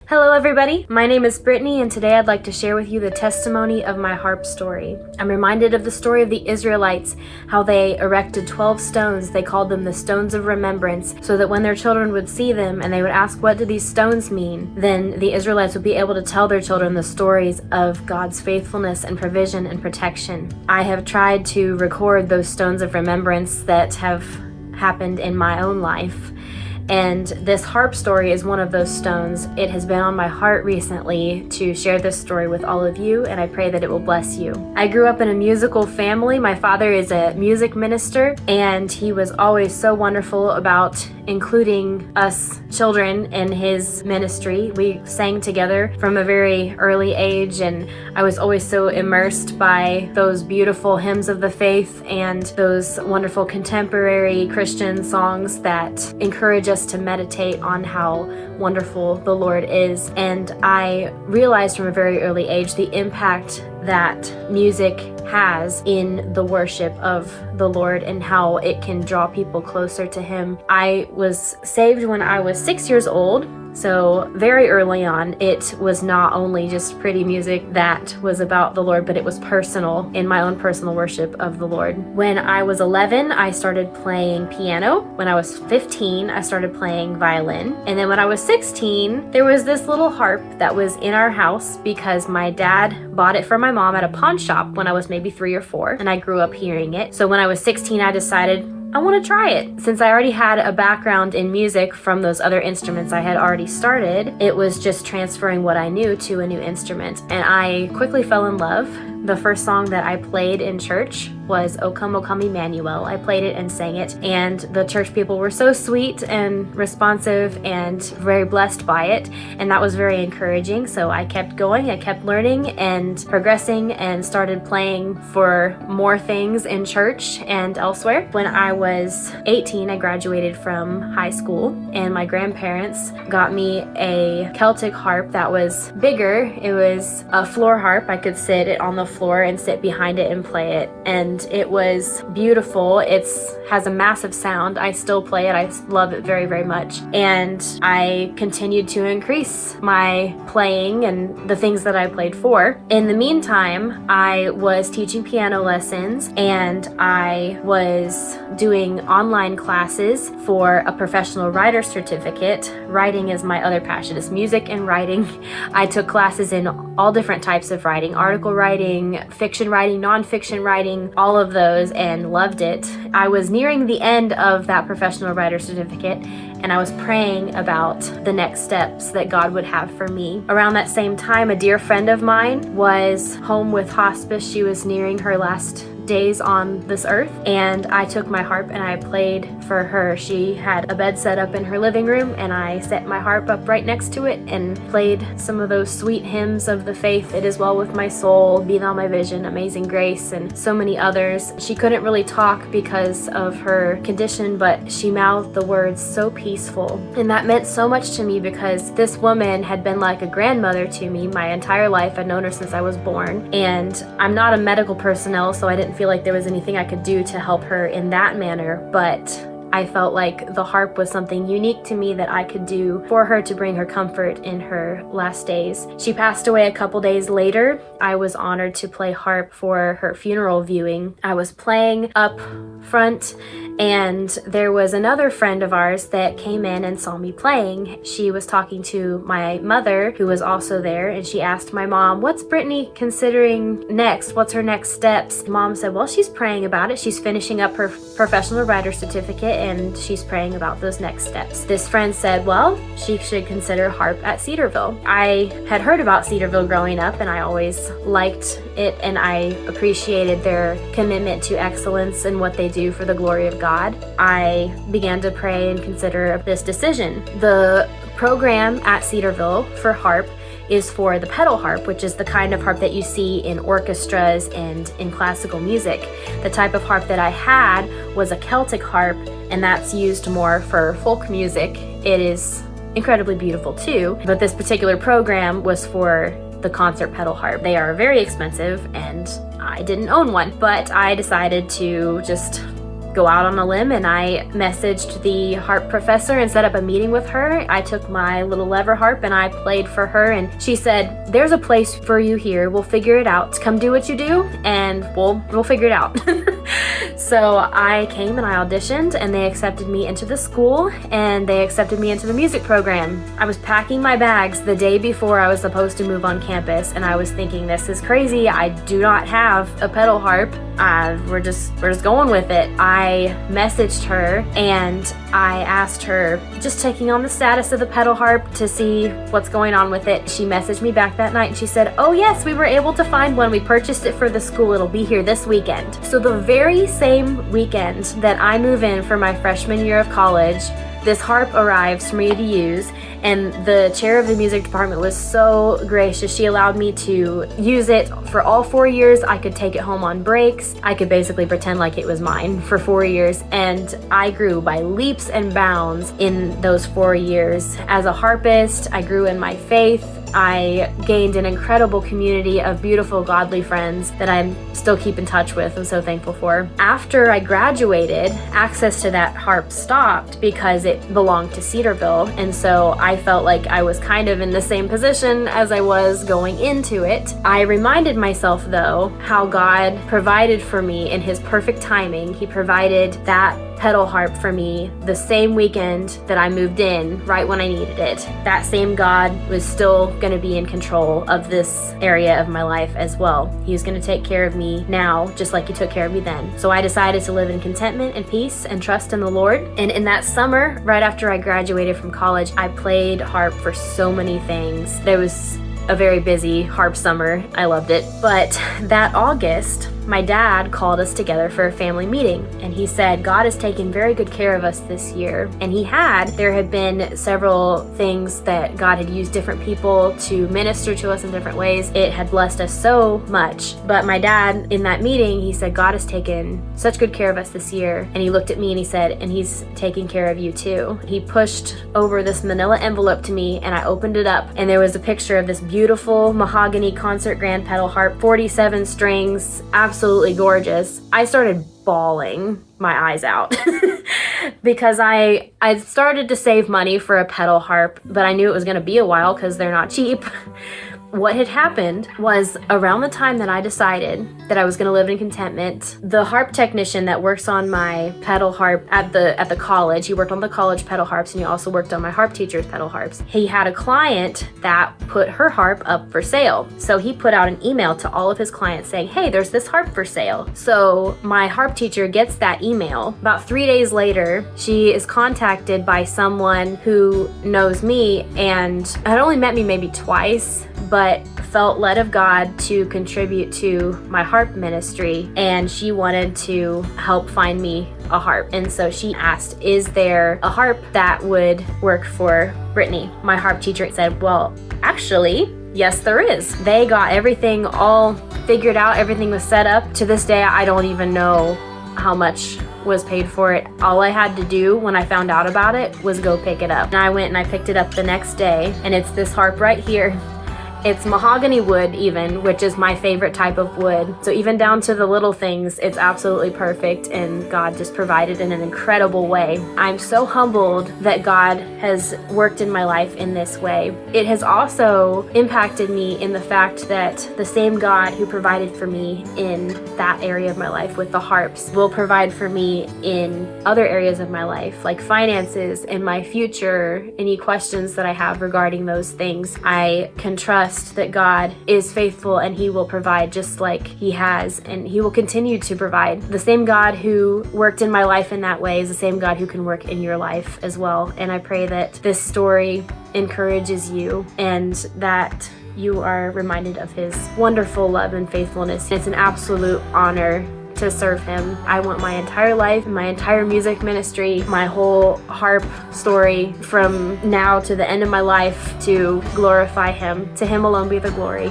Hello everybody, my name is Brittany and today I'd like to share with you the testimony of my harp story. I'm reminded of the story of the Israelites, how they erected 12 stones. They called them the stones of remembrance, so that when their children would see them and they would ask, what do these stones mean? Then the Israelites would be able to tell their children the stories of God's faithfulness and provision and protection. I have tried to record those stones of remembrance that have happened in my own life. And this harp story is one of those stones. It has been on my heart recently to share this story with all of you, and I pray that it will bless you. I grew up in a musical family. My father is a music minister, and he was always so wonderful about including us children in his ministry. We sang together from a very early age, and I was always so immersed by those beautiful hymns of the faith and those wonderful contemporary Christian songs that encourage us to meditate on how wonderful the Lord is. And I realized from a very early age the impact that music has in the worship of the Lord and how it can draw people closer to Him. I was saved when I was 6 years old. So very early on, it was not only just pretty music that was about the Lord, but it was personal, in my own personal worship of the Lord. When I was 11, I started playing piano. When I was 15, I started playing violin. And then when I was 16, there was this little harp that was in our house because my dad bought it for my mom at a pawn shop when I was maybe 3 or 4, and I grew up hearing it. So when I was 16, I decided I want to try it. Since I already had a background in music from those other instruments I had already started, it was just transferring what I knew to a new instrument. And I quickly fell in love. The first song that I played in church was O Come Emmanuel. I played it and sang it, and the church people were so sweet and responsive and very blessed by it, and that was very encouraging. So I kept going, I kept learning and progressing and started playing for more things in church and elsewhere. When I was 18, I graduated from high school, and my grandparents got me a Celtic harp that was bigger. It was a floor harp. I could sit it on the floor and sit behind it and play it, and it was beautiful. It has a massive sound. I still play it. I love it very, very much. And I continued to increase my playing and the things that I played for. In the meantime, I was teaching piano lessons, and I was doing online classes for a professional writer certificate. Writing is my other passion. It's music and writing. I took classes in all different types of writing: article writing, fiction writing, nonfiction writing, all of those, and loved it. I was nearing the end of that professional writer certificate, and I was praying about the next steps that God would have for me. Around that same time, a dear friend of mine was home with hospice. She was nearing her last days on this earth, and I took my harp and I played for her. She had a bed set up in her living room, and I set my harp up right next to it and played some of those sweet hymns of the faith: It Is Well With My Soul, Be Thou My Vision, Amazing Grace, and so many others. She couldn't really talk because of her condition, but she mouthed the words so peaceful, and that meant so much to me because this woman had been like a grandmother to me my entire life. I'd known her since I was born, and I'm not a medical personnel, so I didn't feel like there was anything I could do to help her in that manner, but I felt like the harp was something unique to me that I could do for her to bring her comfort in her last days. She passed away a couple days later. I was honored to play harp for her funeral viewing. I was playing up front, and there was another friend of ours that came in and saw me playing. She was talking to my mother, who was also there, and she asked my mom, "What's Brittany considering next? What's her next steps?" Mom said, "Well, she's praying about it. She's finishing up her professional writer certificate, and she's praying about those next steps." This friend said, well, she should consider harp at Cedarville. I had heard about Cedarville growing up, and I always liked it, and I appreciated their commitment to excellence and what they do for the glory of God. I began to pray and consider this decision. The program at Cedarville for harp is for the pedal harp, which is the kind of harp that you see in orchestras and in classical music. The type of harp that I had was a Celtic harp, and that's used more for folk music. It is incredibly beautiful too, but this particular program was for the concert pedal harp. They are very expensive, and I didn't own one, but I decided to just go out on a limb and I messaged the harp professor and set up a meeting with her. I took my little lever harp and I played for her, and she said, "There's a place for you here. We'll figure it out. Come do what you do and we'll figure it out." So I came and I auditioned, and they accepted me into the school, and they accepted me into the music program. I was packing my bags the day before I was supposed to move on campus, and I was thinking, this is crazy. I do not have a pedal harp. We're just going with it. I messaged her and I asked her, just checking on the status of the pedal harp to see what's going on with it. She messaged me back that night and she said, "Oh yes, we were able to find one. We purchased it for the school. It'll be here this weekend." So the very same weekend that I move in for my freshman year of college, this harp arrives for me to use, and the chair of the music department was so gracious. She allowed me to use it for all 4 years. I could take it home on breaks. I could basically pretend like it was mine for 4 years, and I grew by leaps and bounds in those 4 years. As a harpist, I grew in my faith. I gained an incredible community of beautiful, godly friends that I still keep in touch with. I'm so thankful for. After I graduated, access to that harp stopped because it belonged to Cedarville, and so I felt like I was kind of in the same position as I was going into it. I reminded myself, though, how God provided for me in His perfect timing. He provided that pedal harp for me the same weekend that I moved in, right when I needed it. That same God was still going to be in control of this area of my life as well. He was going to take care of me now, just like He took care of me then. So I decided to live in contentment and peace and trust in the Lord. And in that summer, right after I graduated from college, I played harp for so many things. There was a very busy harp summer. I loved it. But that August, my dad called us together for a family meeting, and he said, God has taken very good care of us this year. And there had been several things that God had used different people to minister to us in different ways. It had blessed us so much. But my dad, in that meeting, he said, God has taken such good care of us this year. And he looked at me and he said, and He's taking care of you too. He pushed over this manila envelope to me, and I opened it up, and there was a picture of this beautiful mahogany concert grand pedal harp, 47 strings, absolutely gorgeous. I started bawling my eyes out because I started to save money for a pedal harp, but I knew it was going to be a while because they're not cheap. What had happened was, around the time that I decided that I was going to live in contentment, the harp technician that works on my pedal harp at the college, he worked on the college pedal harps, and he also worked on my harp teacher's pedal harps. He had a client that put her harp up for sale. So he put out an email to all of his clients saying, "Hey, there's this harp for sale." So my harp teacher gets that email. About 3 days later, she is contacted by someone who knows me and had only met me maybe twice, but felt led of God to contribute to my harp ministry, and she wanted to help find me a harp. And so she asked, "Is there a harp that would work for Brittany?" My harp teacher said, "Well, actually, yes, there is." They got everything all figured out. Everything was set up. To this day, I don't even know how much was paid for it. All I had to do when I found out about it was go pick it up. And I went and I picked it up the next day, and it's this harp right here. It's mahogany wood even, which is my favorite type of wood. So even down to the little things, it's absolutely perfect, and God just provided in an incredible way. I'm so humbled that God has worked in my life in this way. It has also impacted me in the fact that the same God who provided for me in that area of my life with the harps will provide for me in other areas of my life, like finances and my future. Any questions that I have regarding those things, I can trust that God is faithful, and He will provide just like He has, and He will continue to provide. The same God who worked in my life in that way is the same God who can work in your life as well. And I pray that this story encourages you, and that you are reminded of His wonderful love and faithfulness. It's an absolute honor to serve Him. I want my entire life, my entire music ministry, my whole harp story from now to the end of my life to glorify Him. To Him alone be the glory.